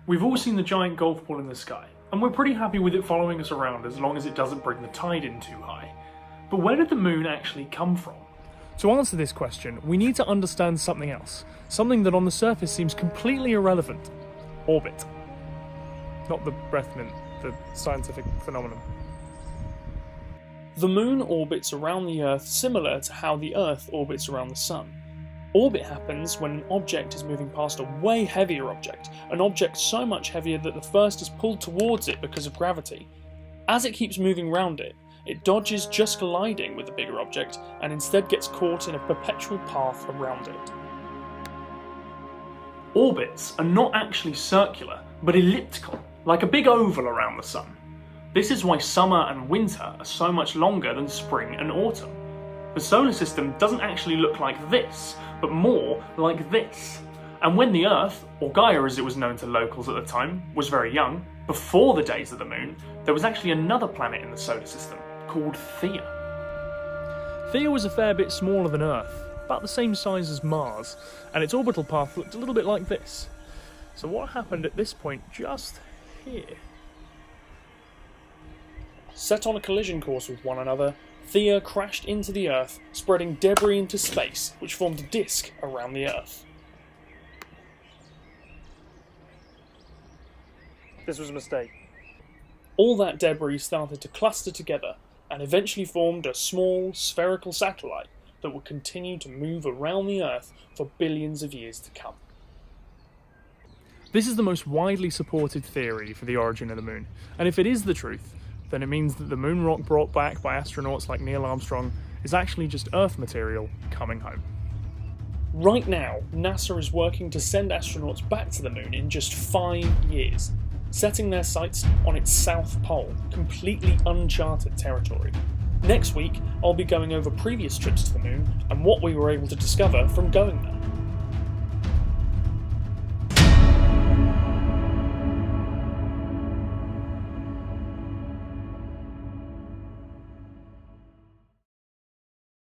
We've all seen the giant golf ball in the sky, and we're pretty happy with it following us around as long as it doesn't bring the tide in too high. But where did the moon actually come from? To answer this question, we need to understand something else, something that on the surface seems completely irrelevant. Orbit. Not the breath mint, the scientific phenomenon. The moon orbits around the Earth similar to how the Earth orbits around the Sun. Orbit happens when an object is moving past a way heavier object, an object so much heavier that the first is pulled towards it because of gravity. As it keeps moving round it, it dodges just colliding with the bigger object and instead gets caught in a perpetual path around it. Orbits are not actually circular, but elliptical, like a big oval around the Sun. This is why summer and winter are so much longer than spring and autumn. The solar system doesn't actually look like this, but more like this. And when the Earth, or Gaia as it was known to locals at the time, was very young, before the days of the moon, there was actually another planet in the solar system, called Theia. Theia was a fair bit smaller than Earth, about the same size as Mars, and its orbital path looked a little bit like this. So what happened at this point just here? Set on a collision course with one another, Theia crashed into the Earth, spreading debris into space, which formed a disk around the Earth. This was a mistake. All that debris started to cluster together, and eventually formed a small, spherical satellite that would continue to move around the Earth for billions of years to come. This is the most widely supported theory for the origin of the moon, and if it is the truth, then it means that the moon rock brought back by astronauts like Neil Armstrong is actually just Earth material coming home. Right now, NASA is working to send astronauts back to the moon in just 5 years, setting their sights on its south pole, completely uncharted territory. Next week, I'll be going over previous trips to the moon and what we were able to discover from going there.